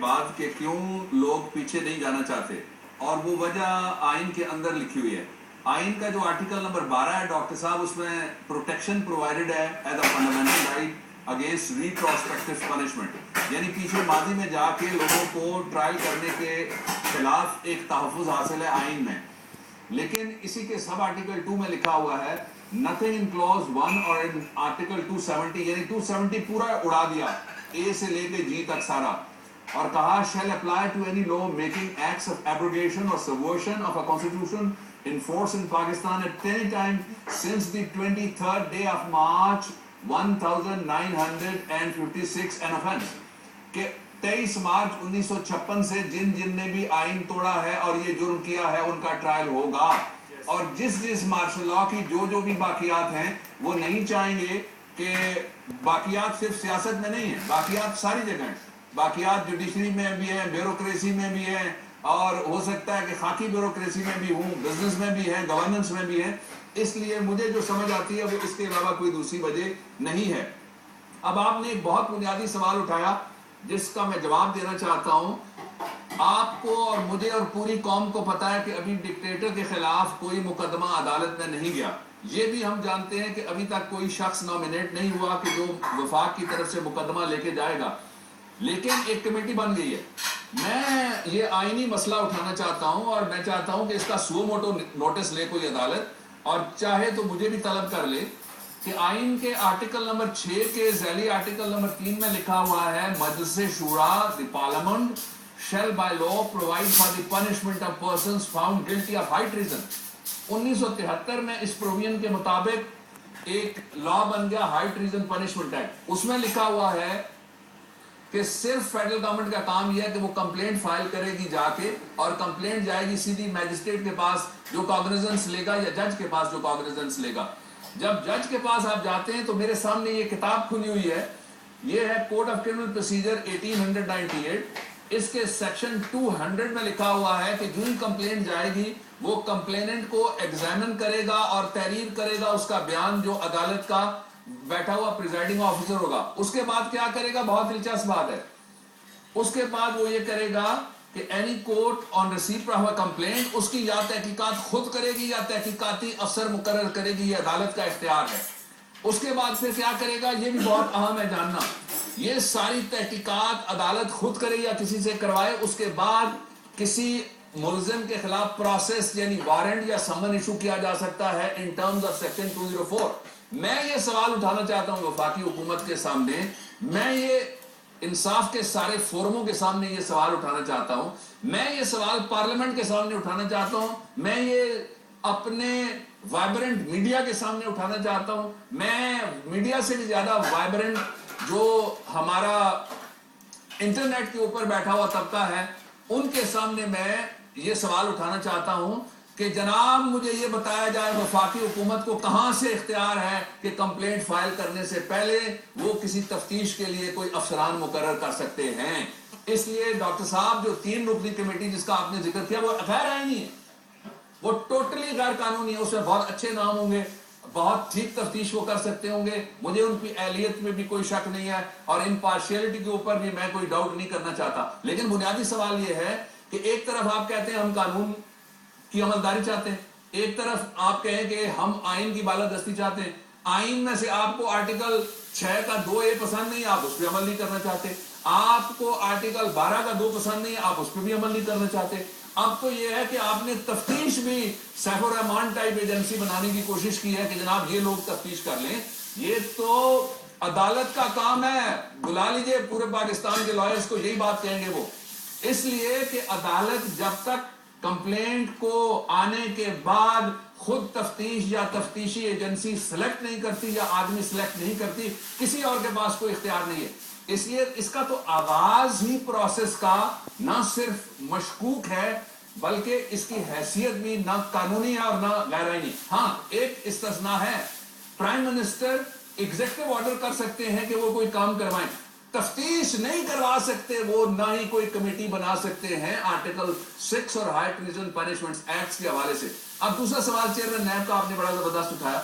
بعد کہ کیوں لوگ پیچھے نہیں جانا چاہتے، اور وہ وجہ آئین کے اندر لکھی ہوئی ہے۔ آئین کا جو آرٹیکل نمبر 12 ہے ڈاکٹر صاحب، اس میں پروٹیکشن پرووائڈڈ ہے as a fundamental right against retrospective punishment, یعنی پیچھے ماضی میں جا کے لوگوں کو ٹرائل کرنے کے خلاف ایک تحفظ حاصل ہے آئین میں۔ لیکن اسی کے سب آرٹیکل 2 میں لکھا ہوا ہے nothing in clause 1 or in article 270، یعنی 270 پورا اڑا دیا اے سے لے کے جی تک سارا، اور کہا shall apply to any law making acts of abrogation or subversion of a constitution in force in Pakistan at any time since the 23rd day of March 1956 an offense، کہ 23 مارچ 1956 سے جن نے بھی آئین توڑا ہے اور یہ جرم کیا ہے ان کا ٹرائل ہوگا، اور جس مارشل لاء کی جو بھی باقیات ہیں وہ نہیں چاہیں گے کہ باقیات صرف سیاست میں نہیں ہیں، باقیات ساری جگہ ہیں، باقیات جوڈیشری میں بھی ہیں، بیوروکریسی میں بھی ہیں، اور ہو سکتا ہے کہ خاکی بیوروکریسی میں بھی ہوں، بزنس میں بھی ہیں، گورننس میں بھی ہیں۔ اس لیے مجھے جو سمجھ آتی ہے وہ اس کے علاوہ کوئی دوسری وجہ نہیں ہے۔ اب آپ نے ایک بہت بنیادی سوال اٹھایا جس کا میں جواب دینا چاہتا ہوں۔ آپ کو اور مجھے اور پوری قوم کو پتا ہے کہ ابھی ڈکٹیٹر کے خلاف کوئی مقدمہ عدالت میں نہیں گیا، یہ بھی ہم جانتے ہیں کہ ابھی تک کوئی شخص نامینیٹ نہیں ہوا کہ جو وفاق کی طرف سے مقدمہ لے کے جائے گا، لیکن ایک کمیٹی بن گئی ہے۔ میں یہ آئینی مسئلہ اٹھانا چاہتا ہوں اور میں چاہتا ہوں کہ اس کا سو موٹو نوٹس لے کوئی عدالت، اور چاہے تو مجھے بھی طلب کر لے کہ آئین کے آرٹیکل نمبر 6 کے ذیلی آرٹیکل نمبر 3 میں لکھا ہوا ہے مجلس شورا دی parliament shall by law provide for the punishment of persons found guilty of high treason۔ 1973 میں اس پروویژن کے مطابق ایک لا بن گیا ہائی ٹریزن پنشمنٹ ایکٹ، اس میں لکھا ہوا ہے کہ صرف فیڈرل گورنمنٹ کا کام یہ ہے کہ وہ کمپلینٹ فائل کرے گی جا کے، اور کمپلینٹ جائے گی سیدھی میجسٹریٹ کے پاس جو کاگنیزنس لے گا، یا جج کے پاس جو کاگنیزنس لے گا۔ جب جج کے پاس آپ جاتے ہیں تو میرے سامنے یہ کتاب کھلی ہوئی ہے، یہ ہے کوڈ آف کرمنل پروسیجر 1898۔ اس کے سیکشن 200 میں لکھا ہوا ہے کہ جو ہی کمپلینٹ جائے گی وہ کمپلیننٹ کو ایگزامن کرے گا اور تحریر کرے گا اس کا بیان، جو عدالت کا بیٹھا ہوا پریزائڈنگ آفیسر ہوگا۔ اس کے بعد کیا کرے گا؟ بہت دلچسپ بات ہے، اس کے بعد وہ یہ کرے گا کہ any court on receipt of a complaint, اس کی یا تحقیقات خود کرے گی یا تحقیقاتی افسر مقرر کرے گی، یہ عدالت کا اختیار ہے۔ اس کے بعد پھر کیا کرے گا؟ یہ بھی بہت اہم ہے جاننا، یہ ساری تحقیقات عدالت خود کرے یا کسی سے کروائے، اس کے بعد کسی ملزم کے خلاف پروسیس یعنی وارنٹ یا سمن ایشو کیا جا سکتا ہے ان ٹرمز آف سیکشن 204۔ میں یہ سوال اٹھانا چاہتا ہوں وفاقی حکومت کے سامنے، میں یہ انصاف کے سارے فورموں کے سامنے یہ سوال اٹھانا چاہتا ہوں، میں یہ سوال پارلیمنٹ کے سامنے اٹھانا چاہتا ہوں، میں یہ اپنے وائبرنٹ میڈیا کے سامنے اٹھانا چاہتا ہوں، میں میڈیا سے بھی زیادہ وائبرنٹ جو ہمارا انٹرنیٹ کے اوپر بیٹھا ہوا طبقہ ہے ان کے سامنے میں یہ سوال اٹھانا چاہتا ہوں کہ جناب مجھے یہ بتایا جائے وفاقی حکومت کو کہاں سے اختیار ہے کہ کمپلینٹ فائل کرنے سے پہلے وہ کسی تفتیش کے لیے کوئی افسران مقرر کر سکتے ہیں۔ اس لیے ڈاکٹر صاحب جو 3 رکنی کمیٹی جس کا آپ نے ذکر کیا وہ غیر آئینی ہے، وہ ٹوٹلی غیر قانونی ہے، اس میں بہت اچھے نام ہوں گے، بہت ٹھیک تفتیش وہ کر سکتے ہوں گے، مجھے ان کی اہلیت میں بھی کوئی شک نہیں ہے، اور امپارشیلٹی کے اوپر بھی میں کوئی ڈاؤٹ نہیں کرنا چاہتا۔ لیکن بنیادی سوال یہ ہے کہ ایک طرف آپ کہتے ہیں ہم قانون کی عملداری چاہتے ہیں، ایک طرف آپ کہیں کہ ہم آئین کی بالادستی چاہتے ہیں، آئین میں سے آپ کو آرٹیکل 6 کا 2A پسند نہیں، آپ اس پہ عمل نہیں کرنا چاہتے، آپ کو آرٹیکل 12 کا 2 پسند نہیں، آپ اس پہ بھی عمل نہیں کرنا چاہتے۔ اب تو یہ ہے کہ آپ نے تفتیش بھی سیف الرحمان ٹائپ ایجنسی بنانے کی کوشش کی ہے کہ جناب یہ لوگ تفتیش کر لیں، یہ تو عدالت کا کام ہے، بلا لیجئے پورے پاکستان کے لائرز کو، یہی بات کہیں گے وہ، اس لیے کہ عدالت جب تک کمپلینٹ کو آنے کے بعد خود تفتیش یا تفتیشی ایجنسی سلیکٹ نہیں کرتی یا آدمی سلیکٹ نہیں کرتی، کسی اور کے پاس کوئی اختیار نہیں ہے۔ اس لیے اس کا تو آغاز ہی پروسیس کا نہ صرف مشکوک ہے بلکہ اس کی حیثیت بھی نہ قانونی ہے اور نہ غیر آئینی۔ ہاں ایک استثناء ہے، پرائم منسٹر ایگزیکٹو آرڈر کر سکتے ہیں کہ وہ کوئی کام کروائیں، تفتیش نہیں کروا سکتے وہ، نہ ہی کوئی کمیٹی بنا سکتے ہیں آرٹیکل 6 اور ہائی ٹریزن پنشمنٹس ایکٹس کے حوالے سے۔ اب دوسرا سوال چیئرمین نیب کا آپ نے بڑا زبردست اٹھایا،